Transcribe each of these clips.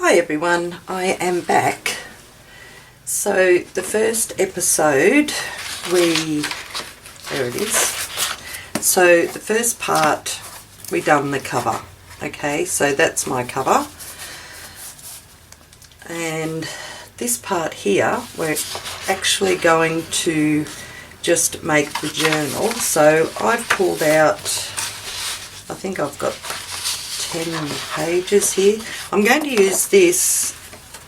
Hi everyone, I am back. So the first episode there it is. So the first part we done the cover. Okay, so that's my cover. And this part here we're actually going to just make the journal. So I've pulled out, I think I've got 10 pages here. I'm going to use this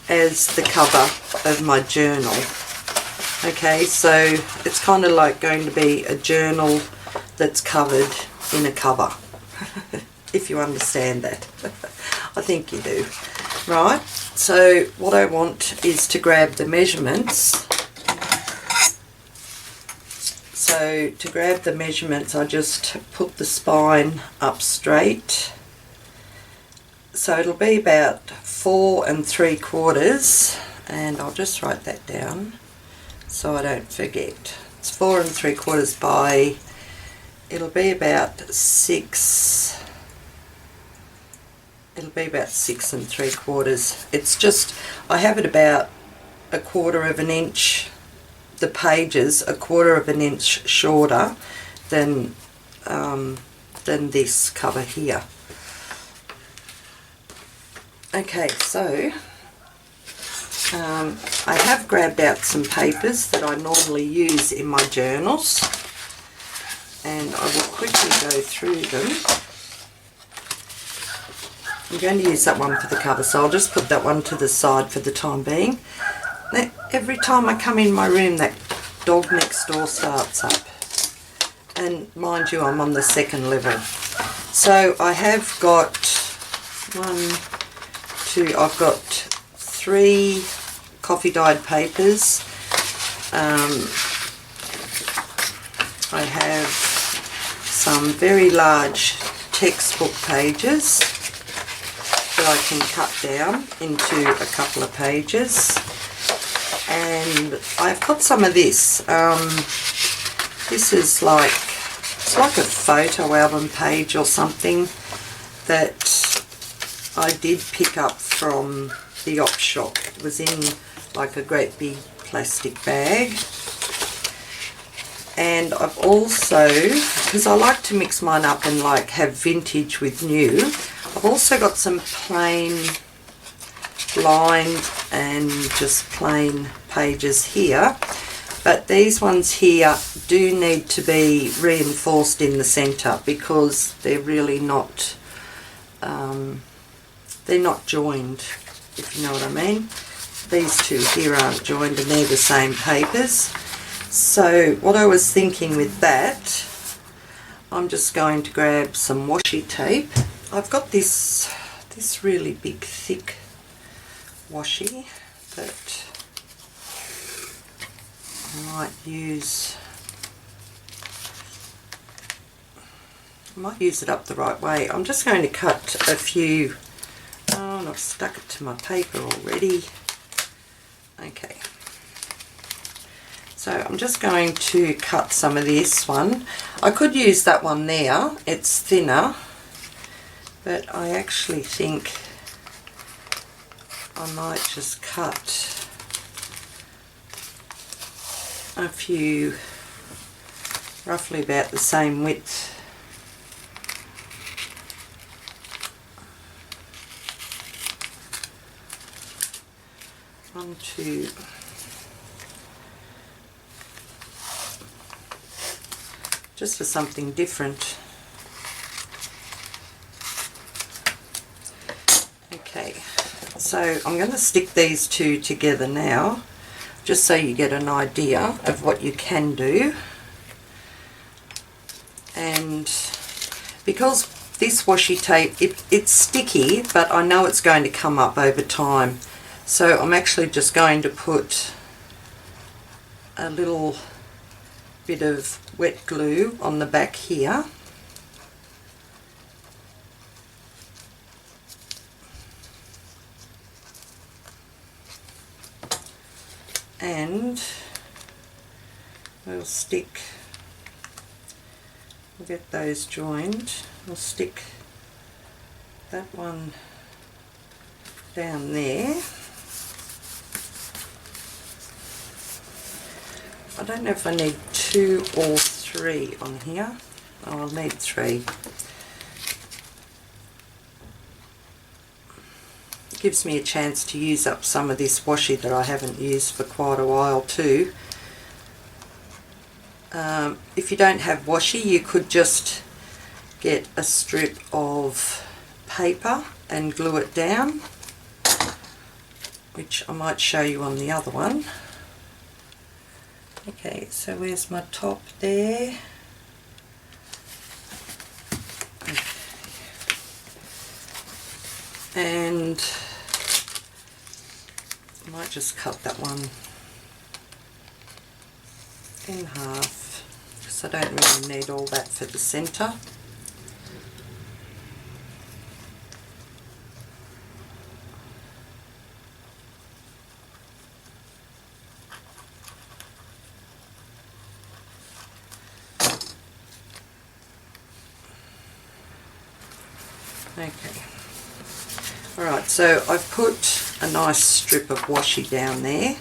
as the cover of my journal. Okay, so it's kind of like going to be a journal that's covered in a cover, if you understand that. I think you do. Right, so what I want is to grab the measurements. So to grab the measurements, I just put the spine up straight. So it'll be about 4 3/4, and I'll just write that down so I don't forget. It's 4 3/4 by, it'll be about 6. It'll be about 6 3/4. It's just, I have it about 1/4 of an inch, the pages 1/4 of an inch shorter than this cover here. Okay, so I have grabbed out some papers that I normally use in my journals, and I will quickly go through them. I'm going to use that one for the cover, so I'll just put that one to the side for the time being. Now, every time I come in my room, that dog next door starts up. And mind you, I'm on the 2nd level. So I have got I've got 3 coffee dyed papers. I have some very large textbook pages that I can cut down into a couple of pages. And I've got some of this. This is it's like a photo album page or something that I did pick up from the op shop. It was in like a great big plastic bag. And I've also, because I like to mix mine up and like have vintage with new, I've also got some plain lined and just plain pages here. But these ones here do need to be reinforced in the centre because they're really not they're not joined, if you know what I mean. These two here aren't joined and they're the same papers. So what I was thinking with that, I'm just going to grab some washi tape. I've got this really big thick washi that I might use it up the right way. I'm just going to cut a few. Oh, and I've stuck it to my paper already. Okay. So I'm just going to cut some of this one. I could use that one there. It's thinner. But I actually think I might just cut a few roughly about the same width. One, two, just for something different. Okay, so I'm going to stick these two together now, just so you get an idea of what you can do. And because this washi tape, it's sticky, but I know it's going to come up over time. So I'm actually just going to put a little bit of wet glue on the back here. And we'll get those joined. We'll stick that one down there. I don't know if I need 2 or 3 on here. Oh, I'll need 3. It gives me a chance to use up some of this washi that I haven't used for quite a while too. If you don't have washi, you could just get a strip of paper and glue it down, which I might show you on the other one. Okay, so where's my top there? And I might just cut that one in half because I don't really need all that for the centre. Okay. Alright, so I've put a nice strip of washi down there.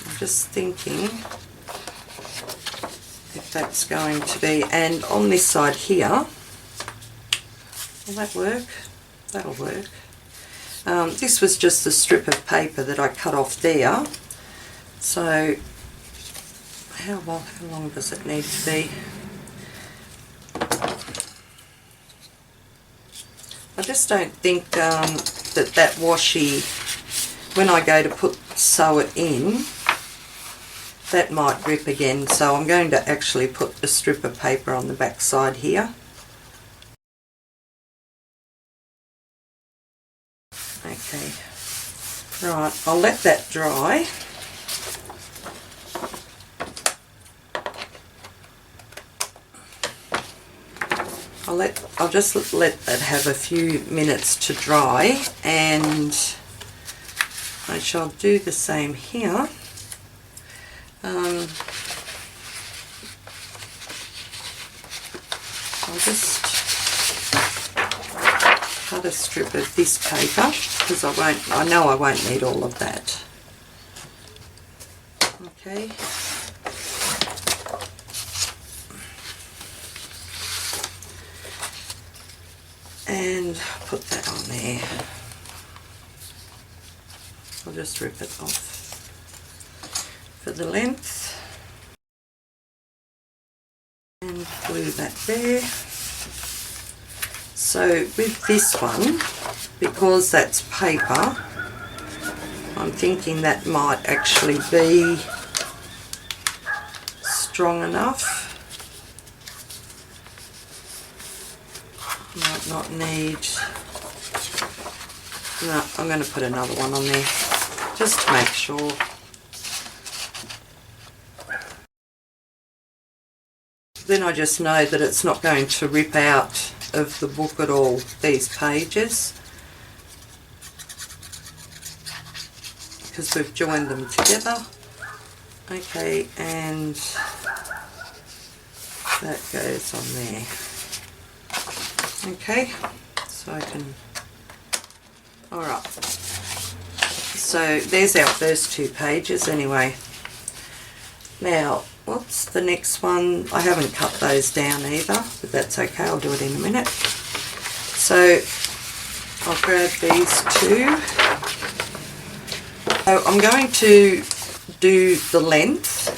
I'm just thinking if that's going to be, and on this side here, will that work? That'll work. This was just a strip of paper that I cut off there. So how long does it need to be? I just don't think that washi, when I go to sew it in, that might rip again. So I'm going to actually put a strip of paper on the back side here. Okay, right, I'll let that dry. I'll just let that have a few minutes to dry, and I shall do the same here. I'll just cut a strip of this paper because I know I won't need all of that. Okay. And put that on there. I'll just rip it off for the length and glue that there. So with this one, because that's paper, I'm thinking that might actually be strong enough. Might not need, no, I'm going to put another one on there just to make sure. Then I just know that it's not going to rip out of the book at all, these pages, because we've joined them together. Okay, and that goes on there. Okay, so I can, alright, so there's our first 2 pages anyway. Now, what's the next one? I haven't cut those down either, but that's okay, I'll do it in a minute. So, I'll grab these 2. So I'm going to do the length,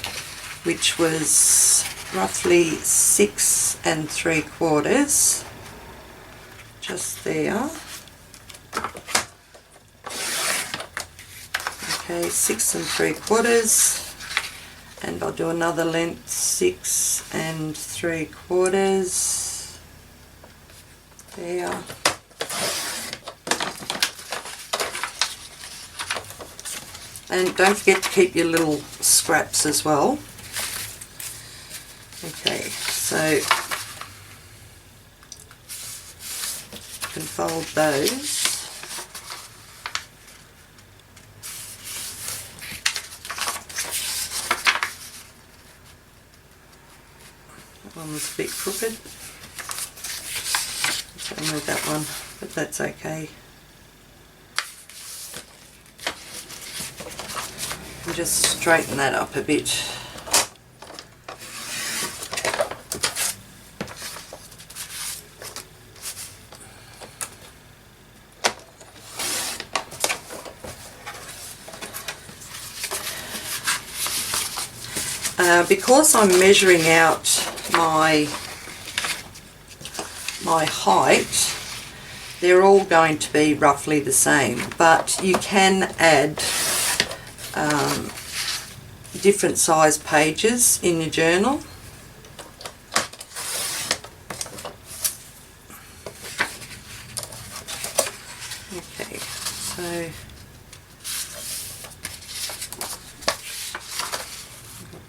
which was roughly 6 3/4. Just there. Okay, 6 3/4, and I'll do another length, 6 3/4. There. And don't forget to keep your little scraps as well. Okay, so can fold those. That one was a bit crooked. Same with that one, but that's okay. And just straighten that up a bit. Because I'm measuring out my height, they're all going to be roughly the same, but you can add different size pages in your journal. Okay, so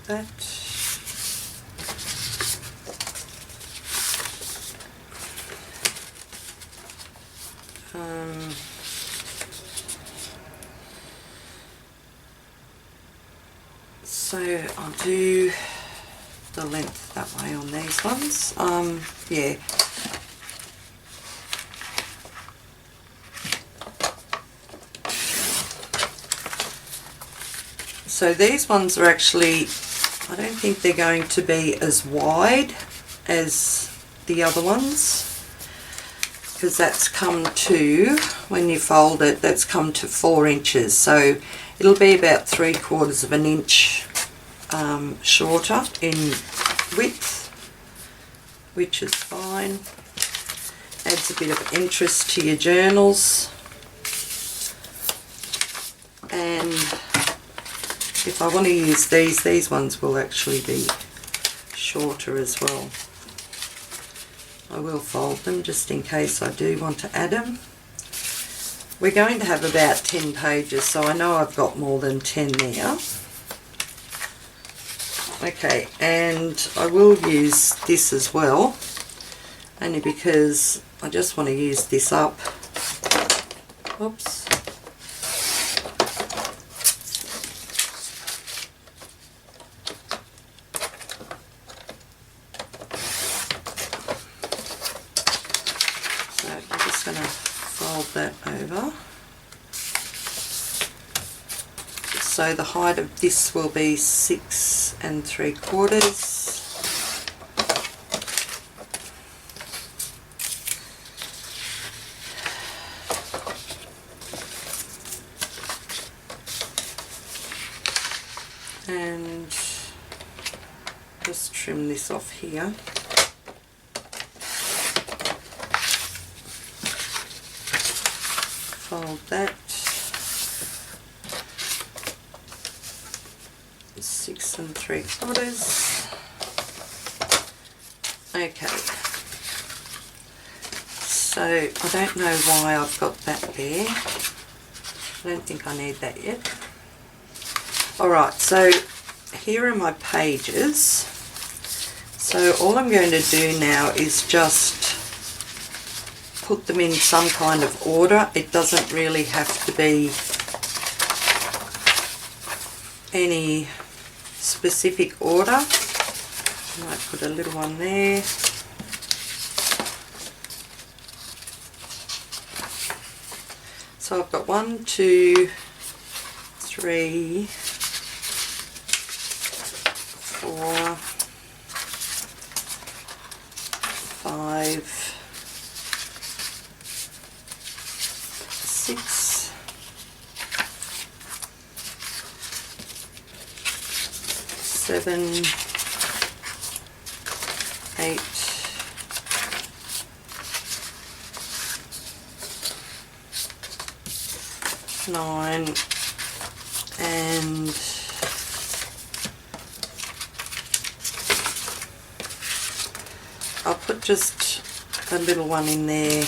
that. So I'll do the length that way on these ones. Yeah. So these ones are actually, I don't think they're going to be as wide as the other ones, because that's come to, when you fold it, that's come to 4 inches. So it'll be about 3/4 of an inch shorter in width, which is fine. Adds a bit of interest to your journals. And if I want to use these ones will actually be shorter as well. I will fold them just in case I do want to add them. We're going to have about 10 pages, so I know I've got more than 10 there. Okay, and I will use this as well, only because I just want to use this up. Oops. So I'm just going to fold that over. So the height of this will be 6 3/4. And just trim this off here. Fold that. 6 3/4. Okay. So I don't know why I've got that there. I don't think I need that yet. Alright, so here are my pages. So all I'm going to do now is just put them in some kind of order. It doesn't really have to be any specific order. I might put a little one there. So I've got 1, 2, 3, 4, 5, 6, 7, 8, 9, and 10. I'll put just a little one in there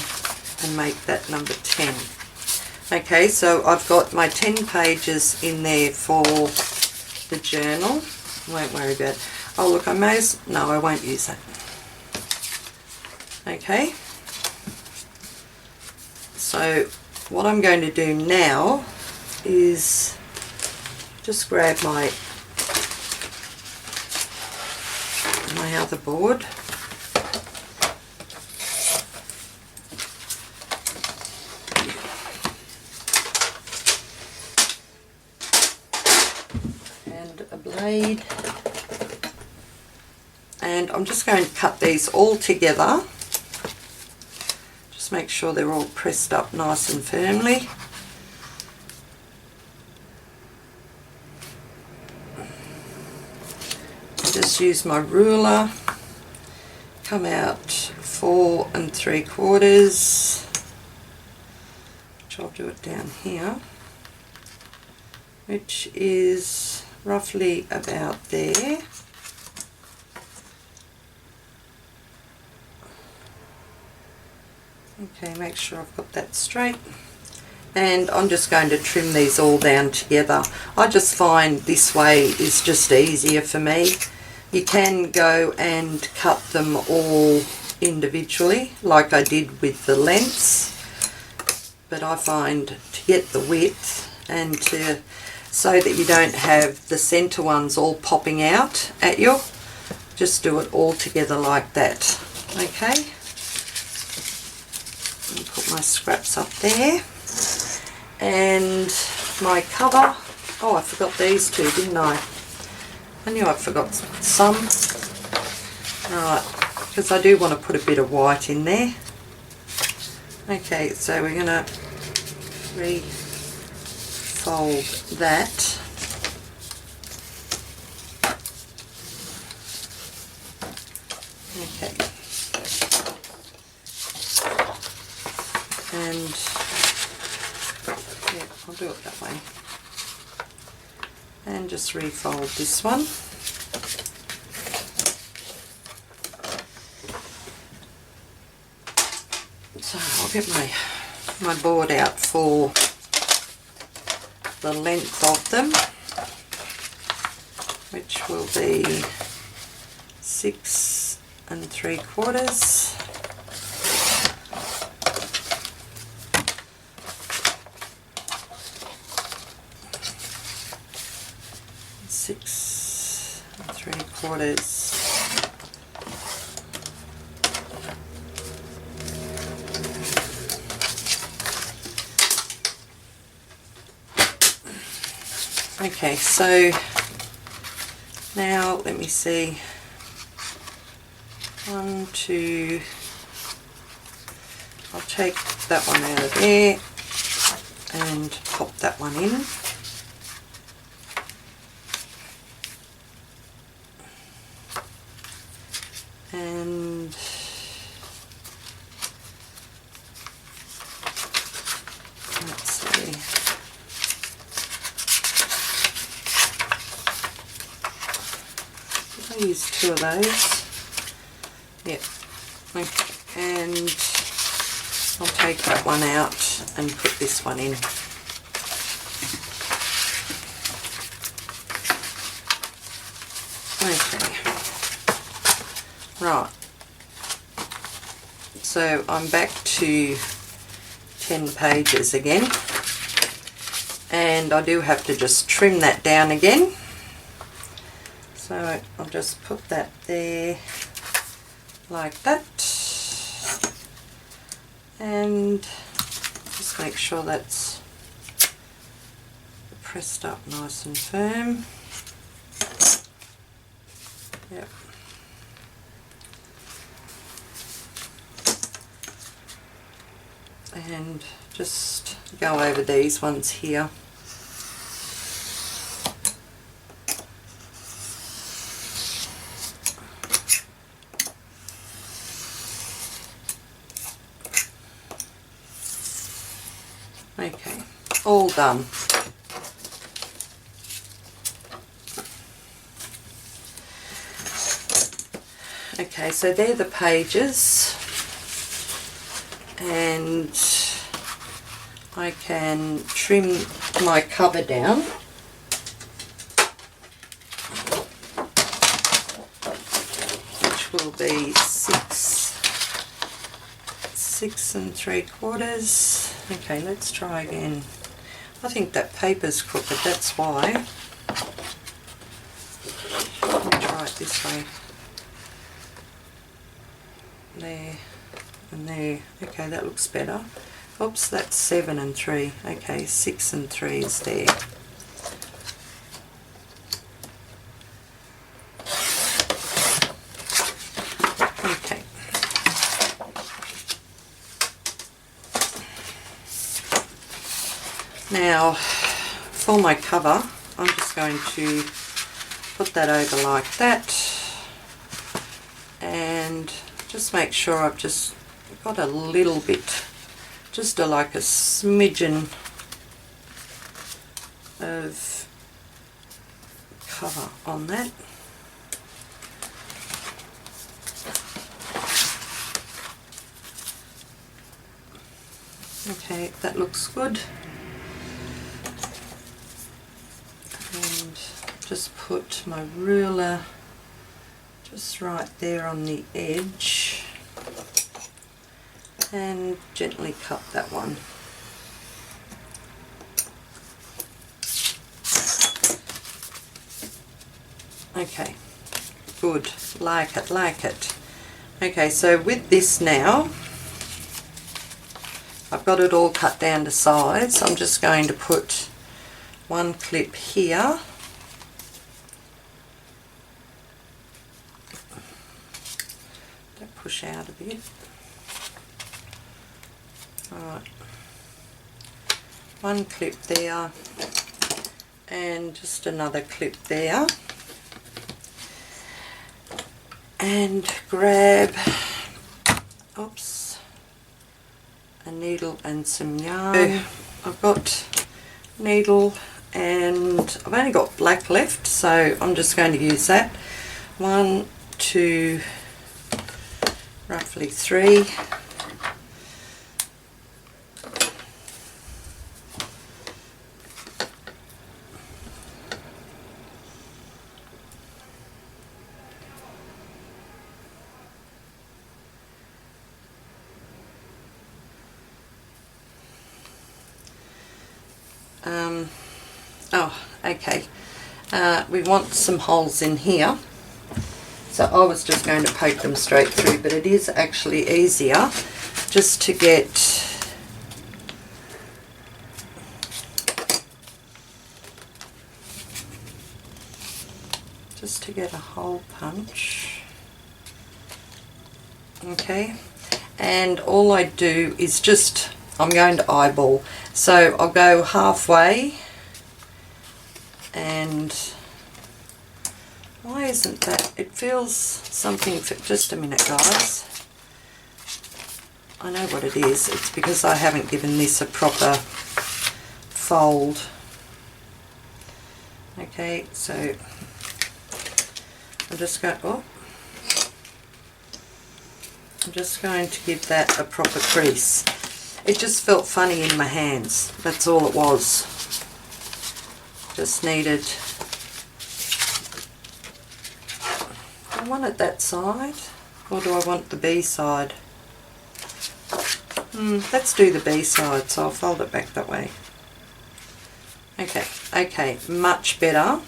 and make that number 10. Okay, so I've got my 10 pages in there for the journal. Won't worry about it. Oh look, I may as, no, I won't use that. Okay, so what I'm going to do now is just grab my other board, blade. And I'm just going to cut these all together. Just make sure they're all pressed up nice and firmly. Just use my ruler, come out 4 3/4, which I'll do it down here, which is roughly about there. Okay, make sure I've got that straight. And I'm just going to trim these all down together. I just find this way is just easier for me. You can go and cut them all individually like I did with the lengths, but I find to get the width and so that you don't have the centre ones all popping out at you, just do it all together like that. Okay, I'll put my scraps up there. And my cover, oh, I forgot these two, didn't I? I knew I forgot some. Alright, because I do want to put a bit of white in there. Okay, so we're going to refold that. Okay. And yeah, I'll do it that way. And just refold this one. So I'll get my board out for the length of them, which will be 6 3/4. 6 3/4. Okay, so now let me see. 1, 2. I'll take that one out of there and pop that one in. And let's see. I'll use 2 of those. Yep. Okay. And I'll take that one out and put this one in. Okay. Right, so I'm back to 10 pages again, and I do have to just trim that down again. So I'll just put that there like that, and just make sure that's pressed up nice and firm. Yep. And just go over these ones here. Okay, all done. Okay, so they're the pages, and I can trim my cover down. Which will be 6 3/4. Okay, let's try again. I think that paper's crooked, that's why. Let me try it this way. There and there. Okay, that looks better. Oops, that's 7 3. Okay, 6 3 is there. Now for my cover, I'm just going to put that over like that and just make sure I've just got a little bit, just like a smidgen of cover on that. Okay, that looks good. And just put my ruler just right there on the edge and gently cut that one. Okay, good, like it, like it. Okay, so with this now, I've got it all cut down to size. I'm just going to put one clip here. Don't push out a bit. Alright, one clip there and just another clip there. And grab, oops, a needle and some yarn. I've got needle and I've only got black left, so I'm just going to use that. 1, 2, roughly 3. Okay, we want some holes in here, so I was just going to poke them straight through, but it is actually easier just to get a hole punch. Okay, and all I do is just, I'm going to eyeball, so I'll go halfway. And why isn't that? It feels something, for just a minute guys. I know what it is. It's because I haven't given this a proper fold. Okay, so I'm just going, I'm just going to give that a proper crease. It just felt funny in my hands. That's all it was. Just needed, do I want it that side or do I want the B side? Let's do the B side, so I'll fold it back that way. Okay, okay, much better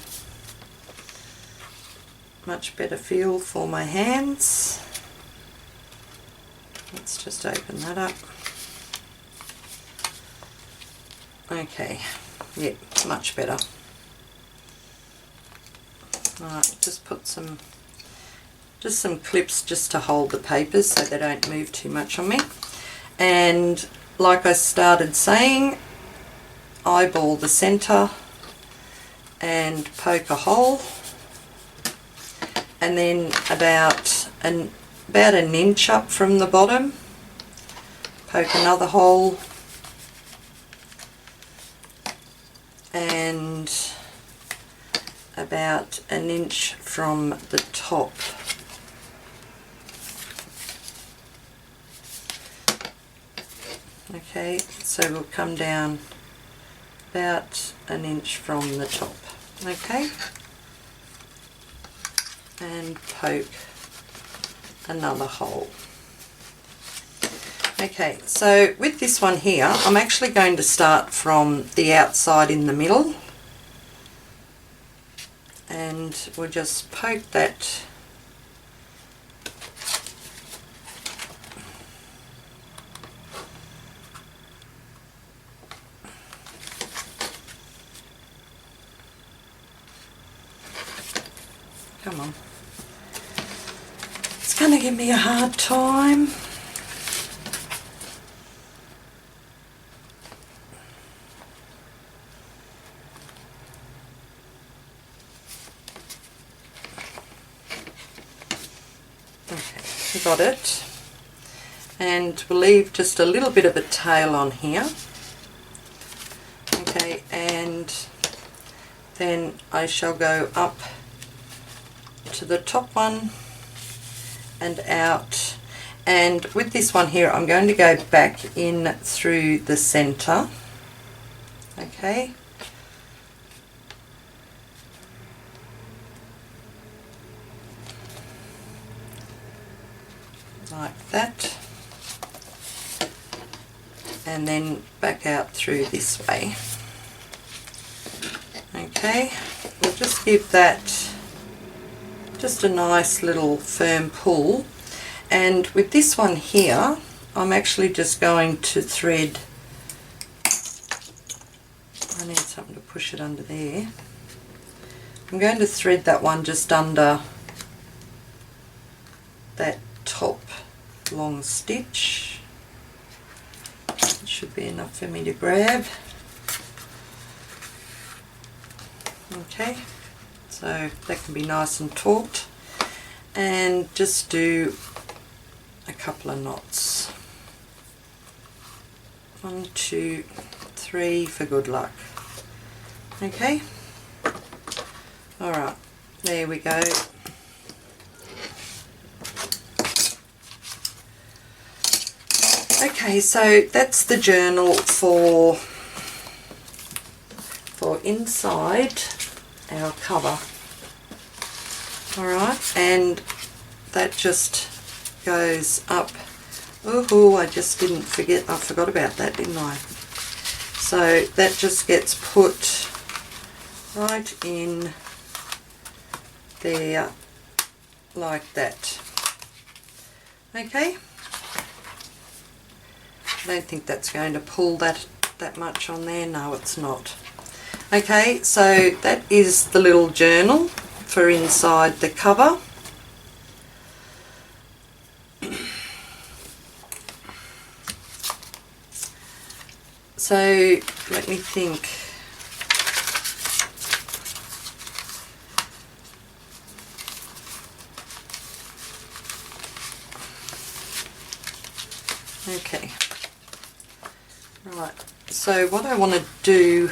feel for my hands. Let's just open that up. Okay, yeah, much better. Alright, just put some clips just to hold the papers so they don't move too much on me. And like I started saying, eyeball the centre and poke a hole, and then about an inch up from the bottom, poke another hole, and about an inch from the top. Okay, so we'll come down about an inch from the top. Okay, and poke another hole. Okay, so with this one here, I'm actually going to start from the outside in the middle, and we'll just poke that come on, it's going to give me a hard time. got it, and we'll leave just a little bit of a tail on here. Okay, and then I shall go up to the top one and out, and with this one here I'm going to go back in through the center. Okay, like that, and then back out through this way. Okay, we'll just give that just a nice little firm pull, and with this one here I'm actually just going to thread, I need something to push it under there, I'm going to thread that one just under that top long stitch. It should be enough for me to grab. Okay, so that can be nice and taut, and just do a couple of knots. 1, 2, 3 for good luck. Okay, alright, there we go. Okay, so that's the journal for inside our cover. Alright, and that just goes up. Oh, I just didn't forget, I forgot about that, didn't I? So that just gets put right in there like that. Okay, I don't think that's going to pull that much on there. No, it's not. Okay, so that is the little journal for inside the cover. So let me think. Okay, right, so what I want to do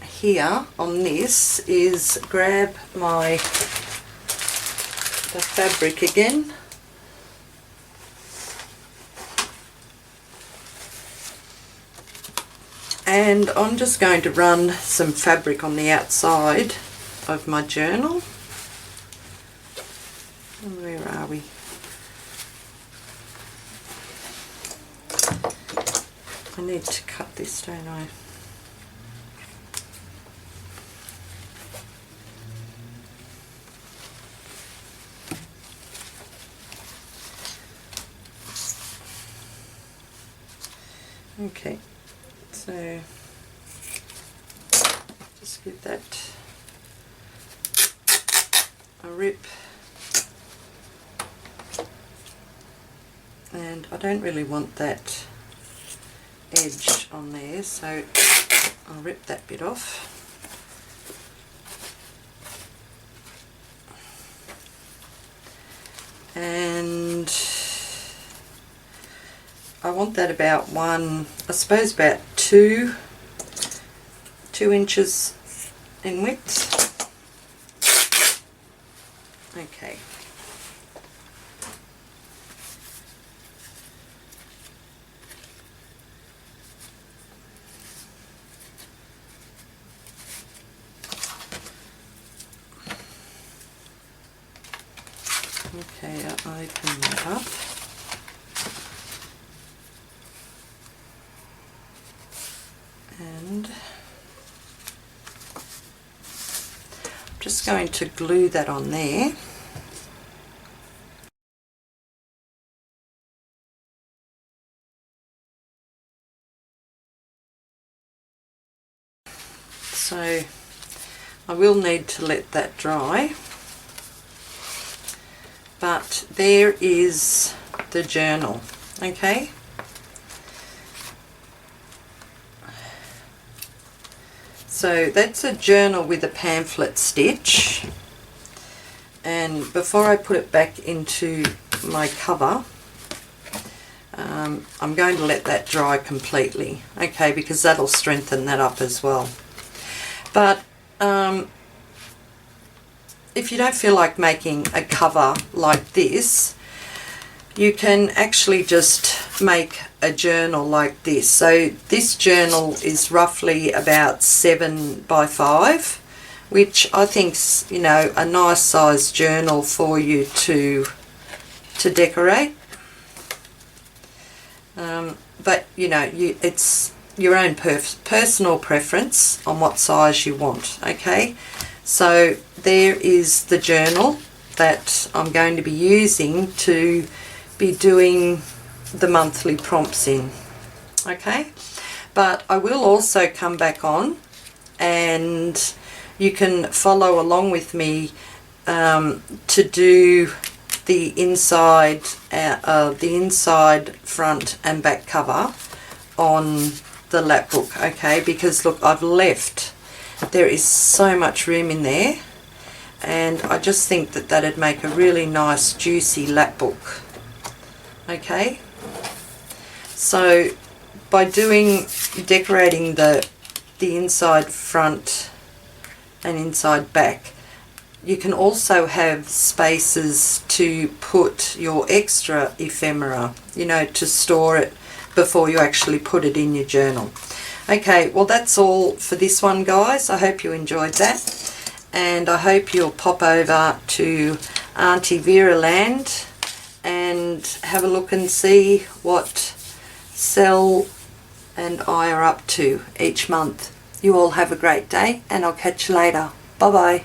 here on this is grab the fabric again, and I'm just going to run some fabric on the outside of my journal. Where are we? I need to cut this, don't I? Okay, so just give that a rip, and I don't really want that edge on there, so I'll rip that bit off. And I want that about I suppose about 2 inches in width. Okay. Okay, I'll open that up. And I'm just going to glue that on there. So I will need to let that dry. But there is the journal, okay? So that's a journal with a pamphlet stitch, and before I put it back into my cover, I'm going to let that dry completely, okay, because that'll strengthen that up as well. But if you don't feel like making a cover like this, you can actually just make a journal like this. So this journal is roughly about 7 by 5, which I think's, you know, a nice size journal for you to decorate. But you know, it's your own personal preference on what size you want. Okay, so there is the journal that I'm going to be using to be doing the monthly prompts in. Okay, but I will also come back on and you can follow along with me to do the inside front and back cover on the lapbook, okay, because look, I've left, there is so much room in there, and I just think that that'd make a really nice juicy lapbook. Okay, so by decorating the inside front and inside back, you can also have spaces to put your extra ephemera, you know, to store it before you actually put it in your journal. Okay, well that's all for this one, guys. I hope you enjoyed that, and I hope you'll pop over to Aunty Vera Land and have a look and see what Sel and I are up to each month. You all have a great day, and I'll catch you later. Bye bye.